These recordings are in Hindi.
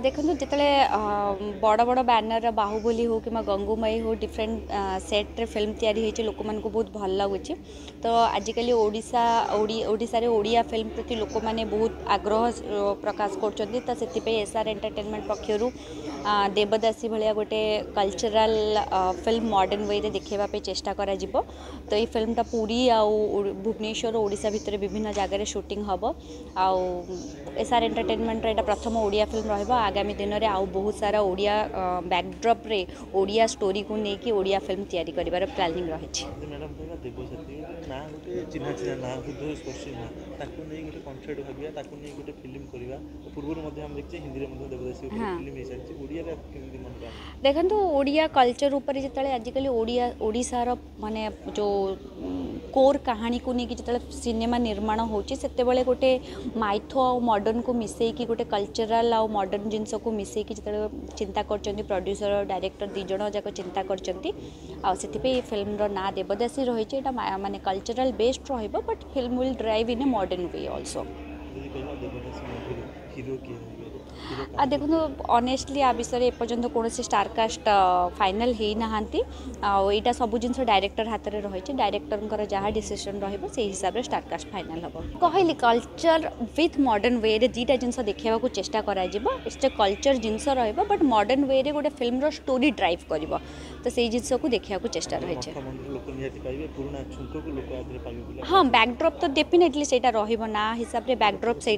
देखो जिते बड़ बड़ बैनर बाहुबली हो कि गंगूमयी हो डिफरेंट सेट्रे फिल्म तैयारी लोक मान बहुत भल लगुच तो आजिकल ओडिशा ओडिया फिल्म प्रति लोक मैंने बहुत आग्रह प्रकाश कर एसआर एंटरटेनमेंट पक्षर देवदासी भाया गोटे कल्चरल फिल्म मॉडर्न वे देखापी चेष्टा करा तो ये फिल्मटा पूरी आउ भुवनेश्वर ओडिशा भितर विभिन्न जगह शूटिंग हम आउ एसआर एंटरटेनमेंट एटा प्रथम ओडिया फिल्म रहिबा आगामी दिन में आउ बहुत सारा ओडिया बैकड्रप रे ओडिया स्टोरी को लेकिन ओडिया फिल्म तैयारी करिवार प्लानिंग रही मैडम कहला देवसती ना गोटे चिन्हा चिन्हा ना हृदय स्पर्शी ना ताकू नहीं गोटे कॉन्सेप्ट भाबिया ताकू नहीं गोटे फिल्म करबा पूर्व मध्ये हम देखचे हिंदी रे मध्ये देवदासी फिल्म हे सारी ओडिया रे केमि मन देखंतु ओडिया कल्चर ऊपर जिते आजिकल ओडिशार माने जो कोर कहानी को लेकिन जिते सिनेमा निर्माण होची सेते बेले गोटे माइथो आ मॉडर्न को मिसेकी गोटे कल्चरल आ मॉडर्न जिनस को मिसेकी जिते चिंता करचंती प्रोड्यूसर डायरेक्टर दी जण जाक चिंता करचंती आ सेतिपे फिल्म रो ना देवदासी रहिছে एटा माने कल्चरल बेस्ड रहइबो but film will drive in a modern way also hero के देखो ऑनेस्टली आ विषय एपर्यंत कौन स्टारकास्ट फाइनल हो ना यहाँ सब जिन डायरेक्टर हाथ में रही डायरेक्टर जहाँ डिसीजन रही हिसाब से स्टारकास्ट फाइनल हम कहली कल्चर विथ मॉडर्न वे रे दुईटा जिन देखा चेष्टा करा culture genus but modern way रे गोटे फिल्म स्टोरी ड्राइव कर तो से जिन को देखा चेष्टा रही हाँ बैकड्रप तो डेफिनेटली से ना हिसाब से बैकड्रप से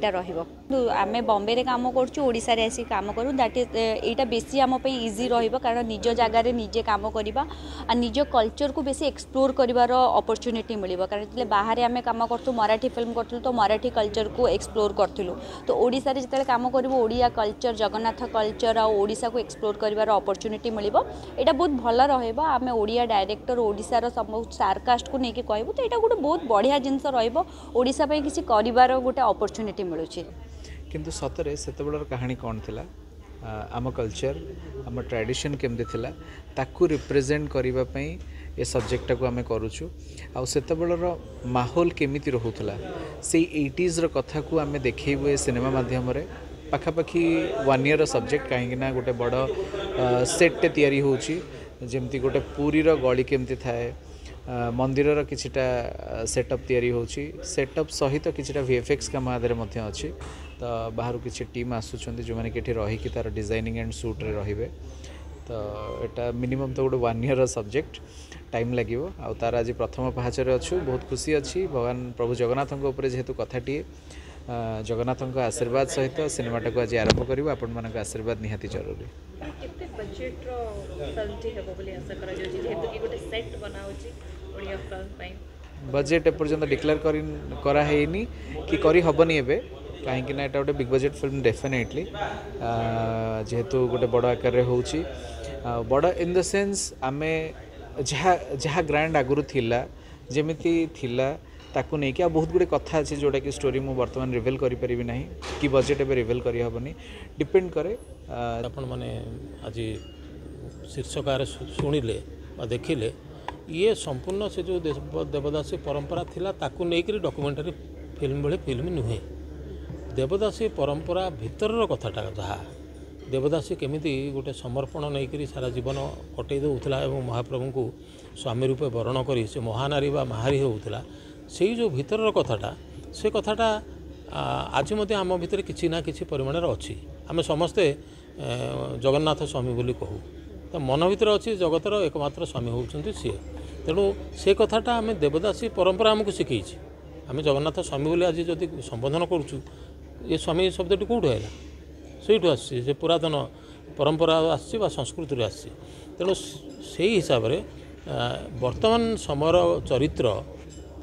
आम बॉम्बे काम करशा आसिक कम करूँ दैट इज यहाँ बेसी आमप इजी कारण निज जगार निजे कम करवा निज कल्चर को बेसी एक्सप्लोर कर अपॉर्चुनिटी मिल कारण बाहर आम कम करूँ मराठी फिल्म करूँ तो मराठी कल्चर को एक्सप्लोर करूँ तो ओडिशा रे जिते कम करूँ ओडिया कल्चर जगन्नाथ कल्चर आ ओडिशा को एक्सप्लोर कर अपॉर्चुनिटी मिल यहाँ बहुत भल रहा ओडिया डायरेक्टर ओडिशार सब स्टारकास्ट को लेकिन कहूँ तो यहाँ गोटे बहुत बढ़िया जिनस रोडिशा किसी कर गोटे अपॉर्चुनिटी मिलूँ किंतु सतरे सेतबेलर कहानी कौन थिला आम कल्चर आम ट्रेडिशन केमती थिला ताकू रिप्रेजेंट करबा पई ए सब्जेक्ट को आम करूछु आ सेतबेलर माहौल केमिति रहउथला से 80s रो कथा को आम देखैबो ए सिनेमा माध्यम रे पाखापाखी 1 ईयर सब्जेक्ट कहीं ना गोटे बड़ सेट तैयारी होची जेमती गोटे पूरी रो गली केमती थाए मंदिर किछिटा सेटअप तैयारी होची सेटअप सहित किछिटा वीएफएक्स काम आदरे मध्य अछि तो बाहर किसी टीम आसुचंदी जो माने कि रही तार डिजाइनिंग एंड शूट रे रहिबे तो एटा मिनिमम तो गोटे 1 ईयर सब्जेक्ट टाइम लगे आ तार आज प्रथम पहाचरे अच्छु बहुत खुशी अच्छी भगवान प्रभु जगन्नाथ जेहेतु कथाटी जगन्नाथ आशीर्वाद सहित सिनेमाटा को आज आरंभ करूँ आपण मान आशीर्वाद निहाती जरूरी बजेट एपर्यंत डिक्लेयर करानी कि करी हबनी एबे कहीं ना गोटे बिग बजेट फिल्म डेफिनेटली जेहेतु गोटे बड़ आकार होची बड़ इन द सेंस आमे जहाँ ग्रांड आगुरी थिला जेमिति थिला ताकू नहीं कि बहुत गुड़े कथा अच्छे जोटा कि स्टोरी मु वर्तमान रिवेल करि परिबि नाही कि बजेट एबे रिवेल करि हबनी डिपेंड करे आपण माने आज शीर्षकार शुणिले देखिले ये संपूर्ण से जो देवदासी परंपरा थिला ताकू नहीं कि डॉक्यूमेंटरी फिल्म भले फिल्म नुहे देवदासी परंपरा भितर कथाटा जहाँ देवदासी केमिति गोटे समर्पण नहीं करी सारा जीवन कटई देउथला एवं महाप्रभु को स्वामी रूपे वर्ण करी से महानारी बा महारी होउथला से जो भितर कथाटा से कथाटा आज मध्य आम भितर किसी ना किसी परिमाण अच्छी आम समस्ते जगन्नाथ स्वामी बोली कहू तो मन भर अच्छी जगतर एकमात्र स्वामी होउछन्ति सी तेणु से कथाटा आम देवदासी परंपरा आमको शिखई आम जगन्नाथ स्वामी बोली आज जदि संबोधन करूँ ये स्वामी शब्दटी कौटू है सहीठू आसी पुरातन परंपरा आसी संस्कृति आसी तेणु से हिसाब से वर्तमान समयर चरित्र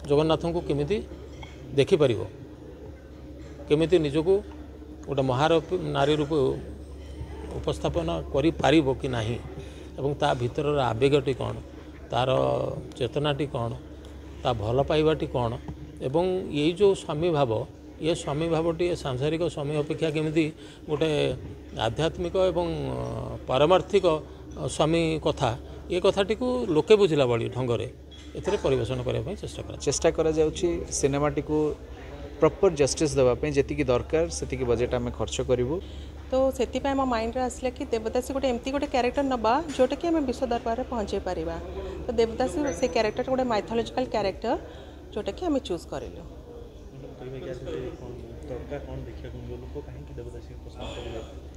जगन्नाथ को केमिति देखिपर केमिति निजको गोटे महानारी रूप उपस्थापन करि कि नाही एवं ता भीतर आवेगटी कौन तार चेतनाटी कौन ता भल पाइबाटी कौन एवं ये जो स्वामी भाव ये स्वामी भावटी सांसारिक स्वामी अपेक्षा केमिति गोटे आध्यात्मिक एवं पारमार्थिक स्वामी कथा ये कथाटी को लोके बुझिला बड़ी ढंगरे एथरे परिवेशन करने चेष्टा करा जाउछि सिनेमाटी को प्रॉपर जस्टिस देवा पे जेतिकी दरकार सेतिकी बजेट आम खर्च करूँ तो से मो माइंड आसला कि देवदासी गोटे एमती गोटे क्यारेक्टर नवा जोटा कि आम विश्व दरबार में पहुँचे पारिबा तो देवदासी से क्यारेक्टर गोटे माइथोलॉजिकल क्यारेक्टर जोटा कि आम चूज करूँ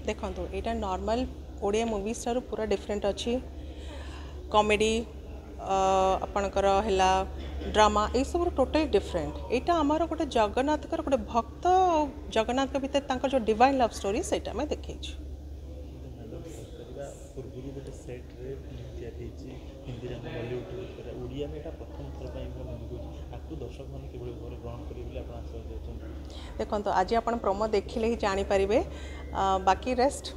देखो यहाँ नॉर्मल ओडिया मूवीज ठारू पूरा डिफरेंट अच्छी कॉमेडी आपणकर है ड्रामा ये सब टोटली डिफरेंट यहाँ आमर गोटे जगन्नाथ गोटे भक्त और जगन्नाथ भीतर जो डिवाइन लव स्टोरी से देखे देखो आज आप प्रोमो देखिले ही जानीपारे बाकी रेस्ट